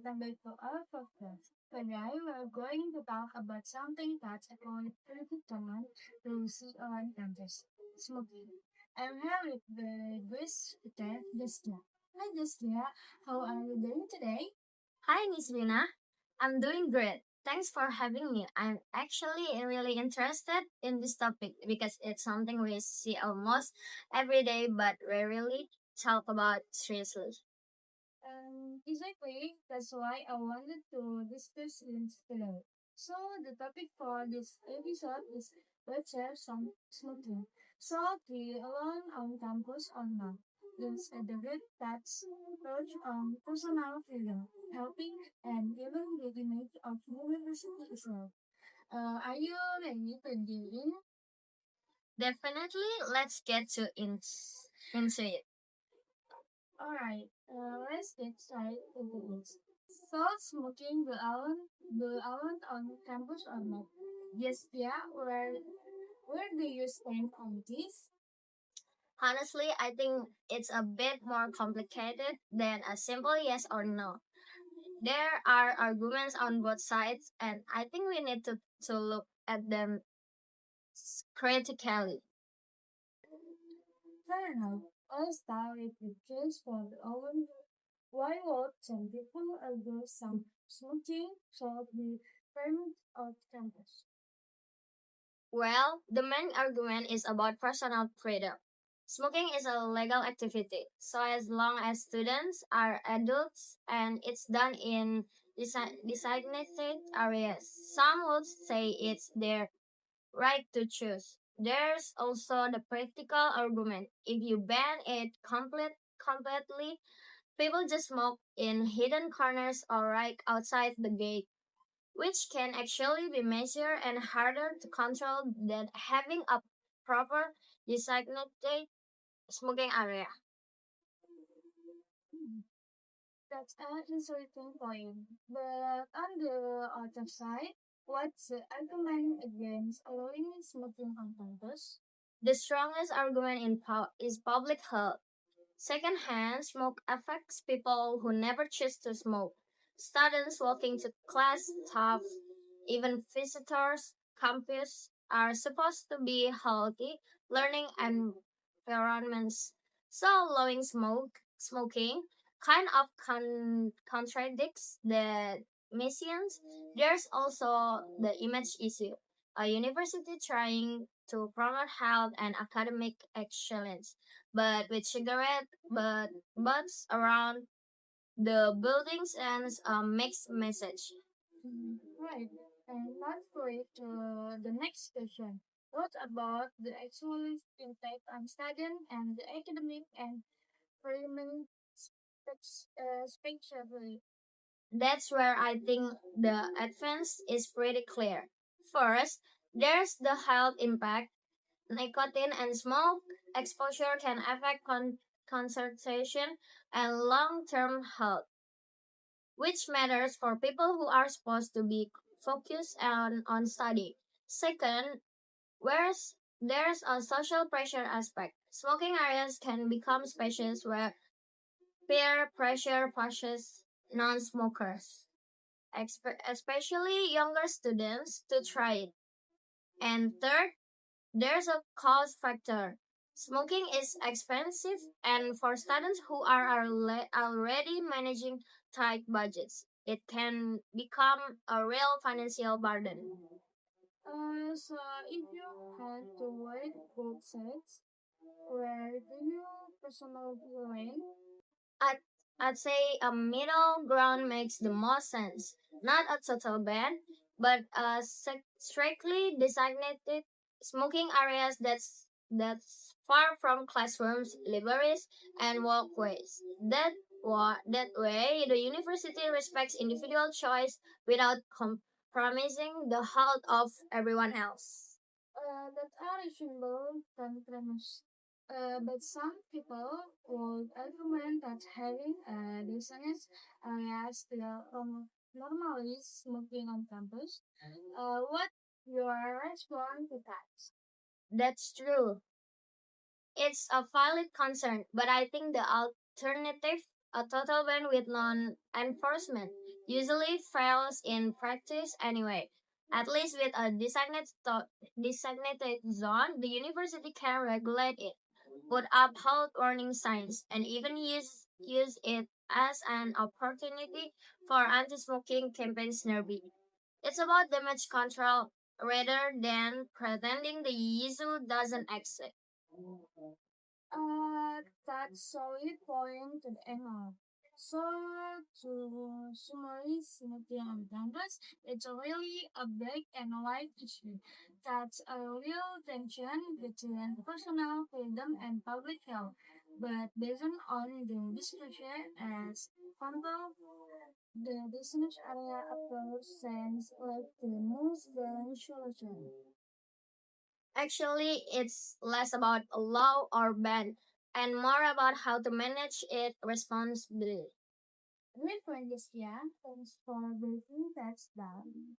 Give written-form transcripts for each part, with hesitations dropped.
welcome back to our podcast. Today we're going to talk about something that's quite pretty common to see on campus, smoking. I'm here with the guest today, Jaskia. Hi Jaskia, how are you doing today? Hi, Nisrina. I'm doing great. Thanks for having me. I'm actually really interested in this topic because it's something we see almost every day but rarely talk about seriously. Exactly, that's why I wanted to discuss this today. So the topic for this episode is let's share some smoking. So be alone on campus or not. Let's debate that's touch on personal freedom, helping and even the image of university itself. Are you ready to dig in? Definitely, let's get into it. Alright, let's get started into this. So smoking the allowed on campus or not? Yes, yeah. Where do you stand on this? Honestly, I think it's a bit more complicated than a simple yes or no. There are arguments on both sides, and I think we need to look at them critically. Fair enough. I'll start with the case for the oven. Why would some people argue some smoking should be permitted on campus? Well, the main argument is about personal freedom. Smoking is a legal activity, so as long as students are adults and it's done in designated areas, some would say it's their right to choose. There's also the practical argument. If you ban it completely, people just smoke in hidden corners or right outside the gate, which can actually be messier and harder to control than having a proper designated smoking area. Hmm, that's an interesting point. But on the other side, what's the argument against allowing smoking on campus? The strongest argument is public health. Secondhand smoke affects people who never choose to smoke. Students walking to class, staff, even visitors, campus are supposed to be healthy, learning environments. So allowing smoking kind of contradicts the missions. There's also the image issue. A university trying to promote health and academic excellence, but with butts around the buildings and a mixed message. Right. And let's go to the next question. What about the actual impact on studying and the academic and environment spatially? That's where I think the advance is pretty clear. First, there's the health impact. Nicotine and smoke exposure can affect concentration and long-term health, which matters for people who are supposed to be focused on study. Second, whereas there's a social pressure aspect. Smoking areas can become spaces where peer pressure pushes non-smokers, especially younger students, to try it. And third, there's a cost factor. Smoking is expensive, and for students who are already managing tight budgets, it can become a real financial burden. So if you had to weigh both sides, where do you personally rank? I'd, I'd say a middle ground makes the most sense. Not a total ban, but a strictly designated smoking areas that's far from classrooms, libraries, and walkways. That way, the university respects individual choice without compromising the health of everyone else. That are reasonable compromise. But some people would argument that having a dishonest area still normally smoking on campus. What your response to that? That's true. It's a valid concern, but I think the alternative, a total ban with non enforcement, usually fails in practice anyway. At least with a designated zone, the university can regulate it, put up health warning signs, and even use it as an opportunity for anti-smoking campaigns nearby. It's about damage control rather than pretending the issue doesn't exist. That's solid point to the end. So, to summarize Symmetry on campus, it's a really a big and wide issue. That's a real tension between personal freedom and public health. But based on the discussion as sample, the business area approach seems like the most balanced solution. Actually, it's less about a law or ban and more about how to manage it responsibly. Great point, Jaskia. Thanks for breaking that down.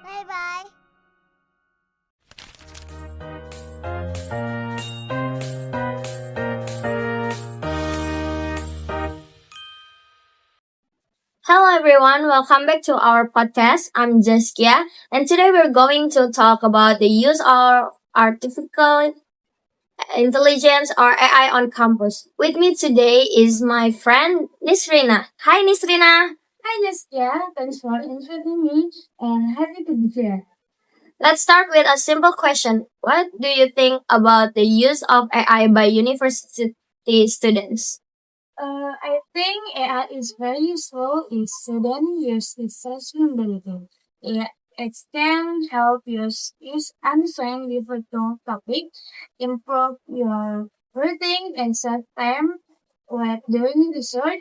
Bye bye. Hello everyone, welcome back to our podcast. I'm Jaskia, and today we're going to talk about the use of artificial intelligence or AI on campus. With me today is my friend Nisrina. Hi Nisrina. Hi, Jaskia. Thanks for inviting me and happy to be here. Let's start with a simple question. What do you think about the use of AI by university students? I think AI is very useful if students use its sustainability. It can help use understand difficult topics, improve your reading, and save time when doing research.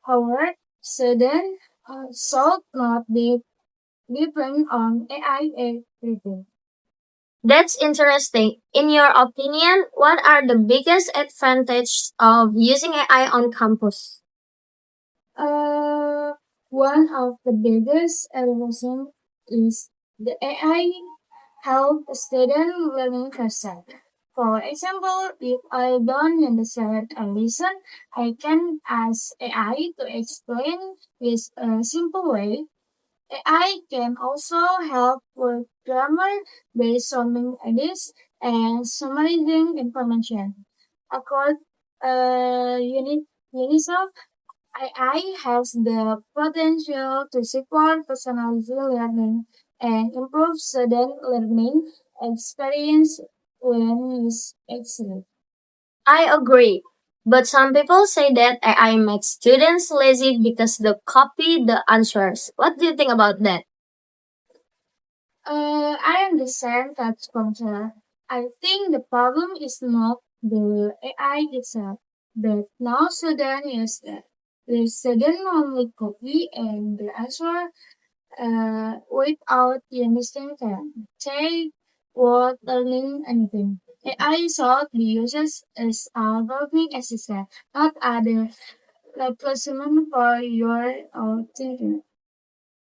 However, students should not be depend on AI everything. That's interesting. In your opinion, what are the biggest advantages of using AI on campus? Uh, One of the biggest evolution is the AI help student learning faster. For example, if I don't understand a lesson, I can ask AI to explain with a simple way. AI can also help with grammar, brainstorming ideas, and summarizing information. According UNICEF, AI has the potential to support personalized learning and improve student learning experience when used excellent. I agree. But some people say that AI makes students lazy because they copy the answers. What do you think about that? I understand that concern. I think the problem is not the AI itself, but now students use that. The student only copy and the answer without understanding them. Take what learning anything. AI should be used as a learning assistant, not other replacement for your own thinking.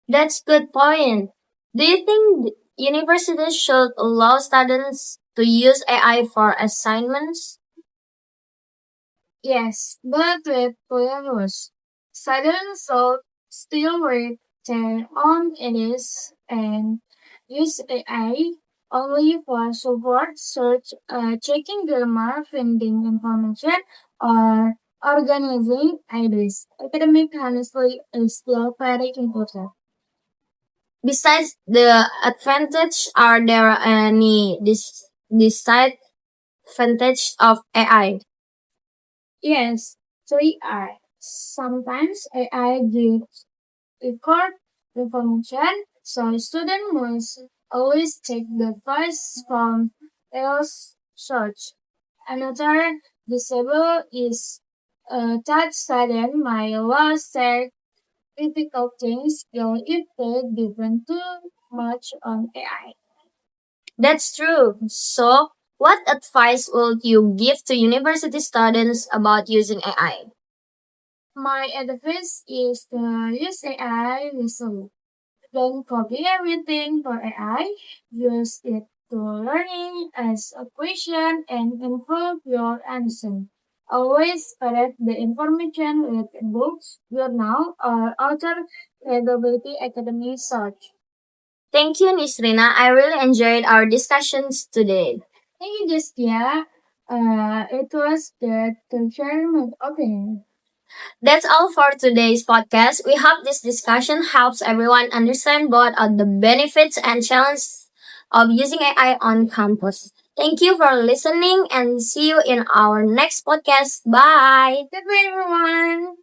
That's good point. Do you think universities should allow students to use AI for assignments? Yes, but with rules. Students should still work their own edits and use AI only for support, search, checking grammar, finding information, or organizing ideas. Academic honestly is still very important. Besides the advantage, are there any disadvantage of AI? Yes, 3R. Sometimes AI gives record information, so student must always check the voice from else search. Another disable is that student might lose their critical thinking skill if they depend too much on AI. That's true. So, what advice would you give to university students about using AI? My advice is to use AI wisely. Don't copy everything for AI. Use it to learning as a question and improve your answer. Always correct the information with books, journal, or author credibility academy search. Thank you, Nisrina. I really enjoyed our discussions today. Thank you, Jaskia. It was good to share my opinion. That's all for today's podcast. We hope this discussion helps everyone understand both of the benefits and challenges of using AI on campus. Thank you for listening and see you in our next podcast. Bye. Goodbye, everyone.